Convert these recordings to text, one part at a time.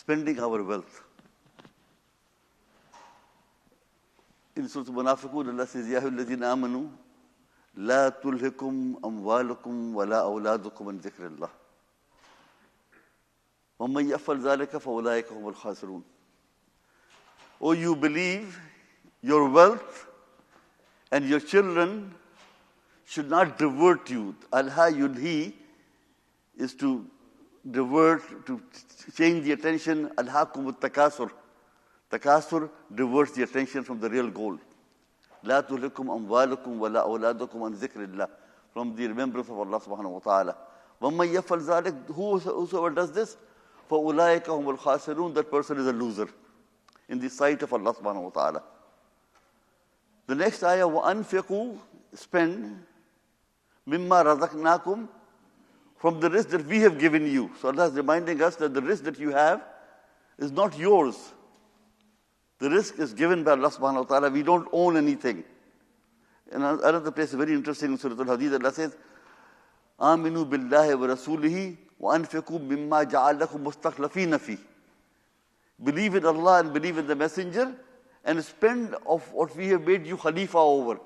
spending our wealth. In Surah Al-Munafiqun, Allah says, Ya ayyuhalladhina amanu, la tulhikum amwalukum wa la awladukum an dhikrillah. وَمَنْ يَفْعَلْ ذَلِكَ فَأُولَٰئِكَ هُمُ الْخَاسِرُونَ. Oh, you believe your wealth and your children should not divert you. Alha yulhi is to divert, to change the attention. Alhaakum takasur. Takasur diverts the attention from the real goal. La tulhikum amwalukum wa la awladukum an dhikrillah. From the remembrance of Allah subhanahu wa ta'ala. وَمَنْ يَفْعَلْ ذَلِكَ, whosoever does this, فَأُولَٰئِكَ هُمُ الْخَاسِرُونَ, that person is a loser in the sight of Allah subhanahu wa ta'ala. The next ayah, وَأَنْفِقُوا, spend, مِمَّا رَزَقْنَاكُمْ, from the risk that we have given you. So Allah is reminding us that the risk that you have is not yours. The risk is given by Allah subhanahu wa ta'ala. We don't own anything. And another place is very interesting in Surah Al-Hadid. Allah says, آمِنُوا بِاللَّهِ وَرَسُولِهِ وَأَنْفِقُوا مِمَّا جَعَلَكُمْ مُسْتَخْلَفِينَ فِيهِ. Believe in Allah and believe in the Messenger and spend of what we have made you Khalifa over.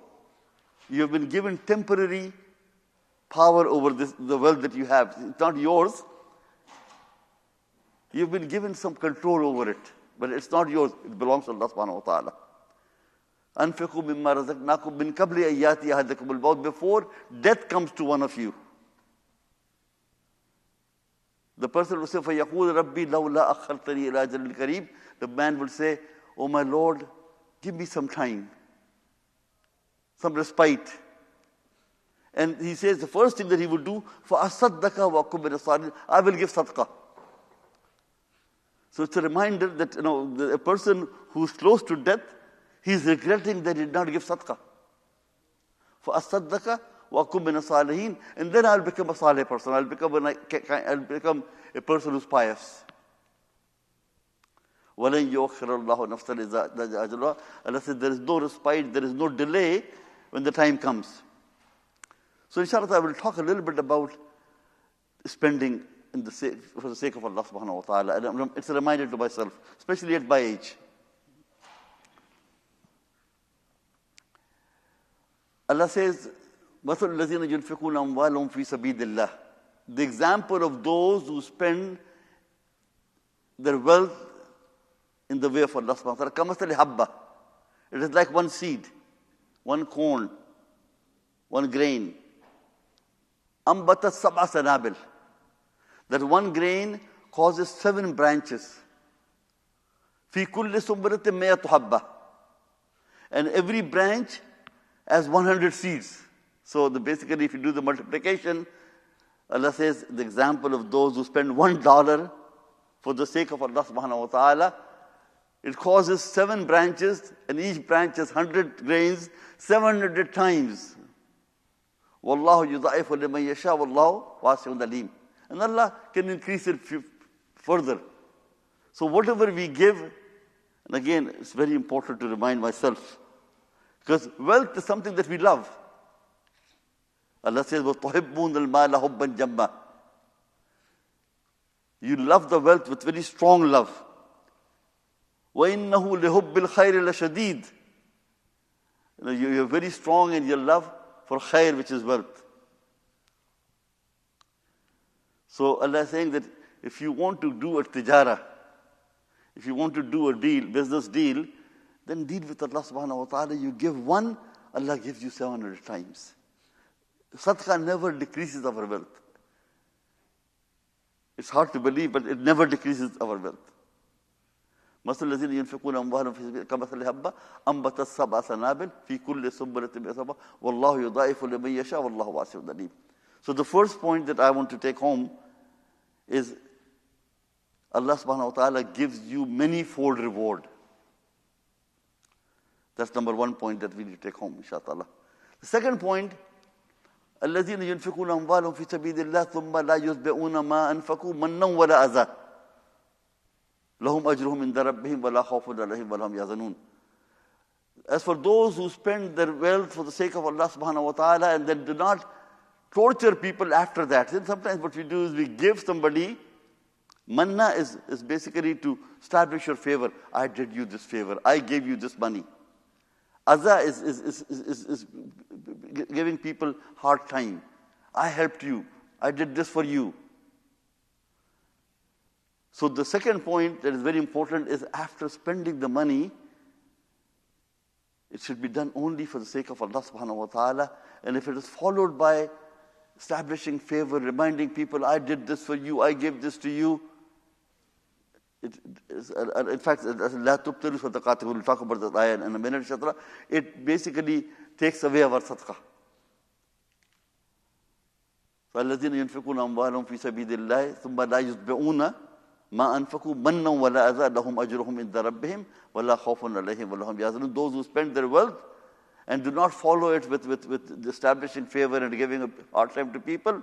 You have been given temporary power over the wealth that you have. It's not yours. You've been given some control over it, but it's not yours. It belongs to Allah subhanahu wa ta'ala. أَنْفِقُوا مِمَّا رَزَقْنَاكُمْ مِنْ قَبْلِ أَنْ يَأْتِيَ أَحَدَكُمُ الْمَوْتُ, before death comes to one of you. The person will say, فَيَقُولُ رَبِّي لَوْلَا أَخَّرْتَنِي إِلَىٰ أَجَلٍ قَرِيبٍ. The man will say, oh my Lord, give me some time, some respite. And he says the first thing that he will do, فَأَصَدَّقَ وَأَكُن مِّنَ الصَّالِحِينَ, I will give sadaqah. So it's a reminder that a person who's close to death, he's regretting that he did not give sadaqah. فَأَصَدَّقَ وَأَكُن مِّنَ الصَّالِحِينَ, and then I'll become a salih person. I'll become a person who's pious. وَلَنْ يُؤَخِّرَ اللَّهُ نَفْسًا إِذَا جَاءَ أَجَلُهَا. Allah said there is no respite, there is no delay when the time comes. So inshallah I will talk a little bit about spending for the sake of Allah subhanahu wa ta'ala. And it's a reminder to myself, especially at my age. Allah says, مَثَلُ الَّذِينَ يُنْفِقُونَ أَمْوَالَهُمْ فِي سَبِيلِ اللَّهِ. The example of those who spend their wealth in the way of Allah subhanahu wa ta'ala. كَمَثَلِ حَبَّةٍ. It is like one seed, one corn, one grain. أَنْبَتَتْ سَبْعَ سَنَابِلٍ. That one grain causes 7 branches. فِي كُلِّ سُنبُلَةٍ مِّائَةُ حَبَّةٍ. And every branch has 100 seeds. So basically, if you do the multiplication, Allah says the example of those who spend $1 for the sake of Allah subhanahu wa ta'ala, it causes 7 branches, and each branch has 100 grains, 700 times. وَاللَّهُ يُضَعِفُ لِمَنْ يَشَاءُ وَاللَّهُ وَاسِعٌ عَلِيمٌ. And Allah can increase it further. So whatever we give, and again, it's very important to remind myself, because wealth is something that we love. Allah says, وَتُحِبُّونَ الْمَالَ حُبًّا جَمًّا. You love the wealth with very strong love. وَإِنَّهُ لِحُبِّ الْخَيْرِ لَشَدِيدٌ. You're very strong in your love for khair, which is wealth. So Allah is saying that if you want to do a tijara, if you want to do a deal, business deal, then deal with Allah subhanahu wa ta'ala. You give one, Allah gives you 700 times. Sadaqah never decreases our wealth. It's hard to believe, but it never decreases our wealth. مثل الذين ينفقون أموالهم في سبيل كمثل حبة أنبتت 7 سنابل في كل سنبلة 100 حبة والله يضاعف لمن يشاء والله واسع عليم. So the first point that I want to take home is Allah subhanahu wa ta'ala gives you many-fold reward. That's number one point that we need to take home, inshallah. The second point, الذين ينفقون أموالهم في سبيل الله ثم لا يتبعون ما أنفقوا منا ولا أذى لهم أجرهم عند ربهم ولا خوف عليهم ولا هم يحزنون. As for those who spend their wealth for the sake of Allah subhanahu wa ta'ala and then do not torture people after that. Then sometimes what we do is we give somebody Manna is basically to establish your favor. I did you this favor. I gave you this money. Aza is giving people hard time. I helped you. I did this for you. So the second point that is very important is after spending the money, it should be done only for the sake of Allah subhanahu wa ta'ala. And if it is followed by establishing favor, reminding people, I did this for you, I gave this to you. In fact, La tubtilu sadaqatikum, we'll talk about that ayah in a minute, etc. It basically takes away our sadaqah. فَالَّذِينَ يُنْفِقُونَ أَمْوَالَهُمْ فِي سَبِيلِ اللَّهِ ثُمَّ لَا يُتْبِعُونَ مَا أَنْفَقُوا مَنًّا وَلَا أَذًى لَهُمْ أَجْرُهُمْ عِنْدَ رَبِّهِمْ وَلَا خَوْفٌ عَلَيْهِمْ وَلَا هُمْ يَحْزَنُونَ. Those who spend their wealth and do not follow it with establishing favor and giving a hard time to people,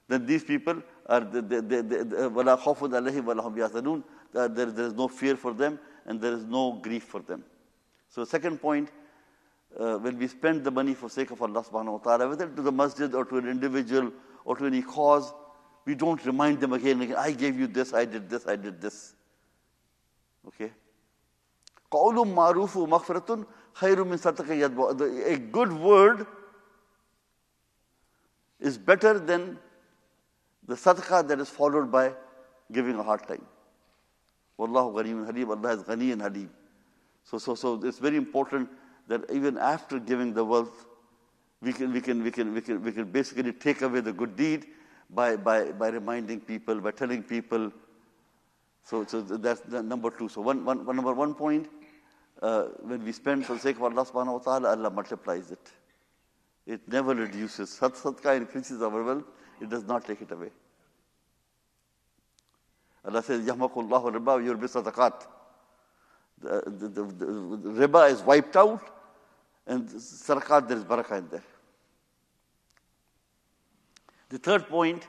then these people are وَلَا خَوْفٌ عَلَيْهِمْ وَلَا هُمْ يَحْزَنُونَ. There is no fear for them and there is no grief for them. So second point, when we spend the money for sake of Allah subhanahu wa ta'ala, whether to the masjid or to an individual or to any cause, we don't remind them again and again, I gave you this, I did this, I did this. Okay? قَوْلٌ مَعْرُوفٌ مَغْفِرَةٌ خَيْرٌ مِنْ صَدَقَةٍ يَتْبَعُهَا. A good word is better than the sadaqah that is followed by giving a hard time. Wallahu Ghaniyyun Halim. Allah is Ghani and Halim. So it's very important that even after giving the wealth, we can basically take away the good deed by reminding people, by telling people. So that's the number two. So number one point, when we spend for the sake of Allah subhanahu wa ta'ala, Allah multiplies it. It never reduces. Sadaqah increases our wealth. It does not take it away. Allah says, يَحْمَقُ اللَّهُ الرِّبَا وَيُرْبِي الصَّدَقَاتِ. The riba is wiped out, and sadaqat, there is barakah in there. The third point,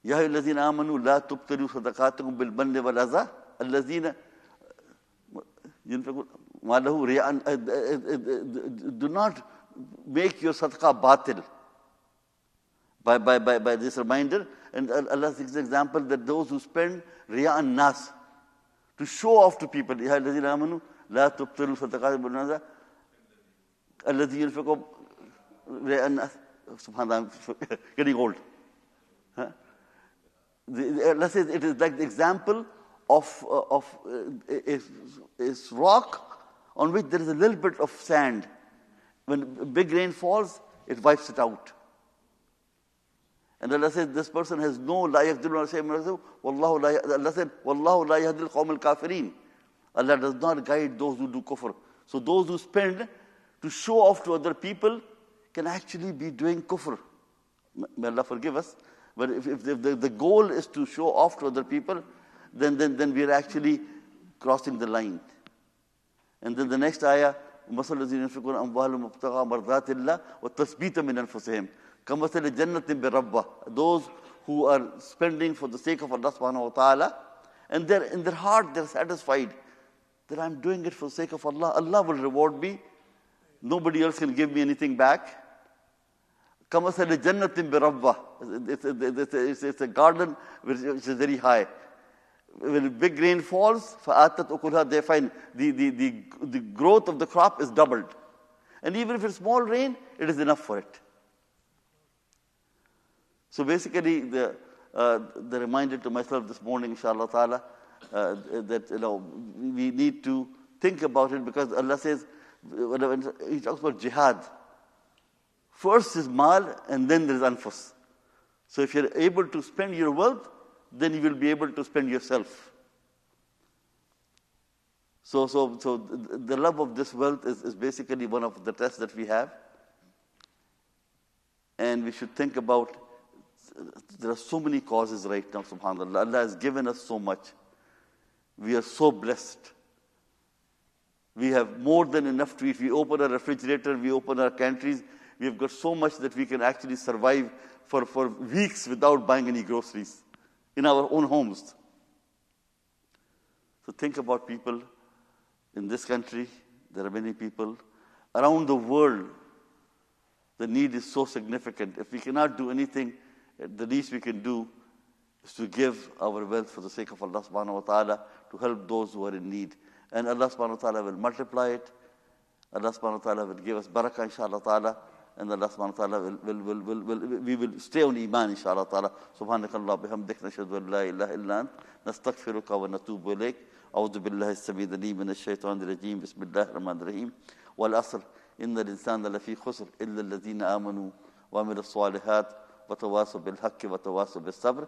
يَا أَيُّهَا الَّذِينَ آمَنُوا لَا تُبْطِلُوا صَدَقَاتِكُمْ بِالْمَنِّ وَالْأَذَى الَّذِينَ يُنْفِقُونَ مَا لَهُ رِيَاءً. Do not make your sadaqah batil by this reminder. And Allah gives the example that those who spend riya and nas to show off to people. يَا الَّذِينَ آمَنُوا لَا تُبْطِلُوا صَدَقَاتِكُمْ بِالْمَنِّ الَّذِي يُنْفِقُ رِيَاءَ النَّاسِ. SubhanAllah, I'm getting old. Huh? Allah says it is like the example of a rock on which there is a little bit of sand. When big rain falls, it wipes it out. And Allah says this person has no la yaqdiruna shay'an. Allah said, Wallahu la yahdi al-qawm al-kafirin. Allah does not guide those who do kufr. So those who spend to show off to other people can actually be doing kufr. May Allah forgive us. But if the goal is to show off to other people, then we are actually crossing the line. And then the next ayah, مَثَلُ الَّذِينَ يُنْفِقُونَ أَمْوَالَهُمْ ابْتِغَاءَ مَرْضَاتِ اللَّهِ وَتَثْبِيتًا مِنْ أَنفُسِهِمْ كَمَثَلِ جَنَّةٍ بِرَبَّةٍ. Those who are spending for the sake of Allah subhanahu wa ta'ala, and in their heart they're satisfied that I'm doing it for the sake of Allah. Allah will reward me. Nobody else can give me anything back. كَمَثَلِ جَنَّةٍ بِرَبَّةٍ. It's a garden which is very high. When big rain falls, فَآتَتْ أُكُلْهَا, they find the growth of the crop is doubled. And even if it's small rain, it is enough for it. So basically, the reminder to myself this morning, inshallah ta'ala, that we need to think about it, because Allah says, when He talks about jihad, first is mal and then there is anfus. So if you're able to spend your wealth, then you will be able to spend yourself. So the love of this wealth is basically one of the tests that we have. And we should think about, there are so many causes right now, subhanAllah. Allah has given us so much. We are so blessed. We have more than enough to eat. We open our refrigerator, we open our pantries. We have got so much that we can actually survive for weeks without buying any groceries in our own homes. So think about people in this country. There are many people around the world. The need is so significant. If we cannot do anything, the least we can do is to give our wealth for the sake of Allah subhanahu wa ta'ala, to help those who are in need. And Allah subhanahu wa ta'ala will multiply it. Allah subhanahu wa ta'ala will give us barakah, inshallah ta'ala. And Allah subhanahu wa ta'ala we will stay on iman, inshallah ta'ala. Subhanakallah bihamdik, nashhadu an la ilaha illa ant, nastaghfiruka wa natubu ilayk. أعوذ بالله السميع العليم من الشيطان الرجيم بسم الله الرحمن الرحيم والعصر إن الإنسان لفي خسر إلا الذين آمنوا وعملوا الصالحات وتواصوا بالحق وتواصوا بالصبر.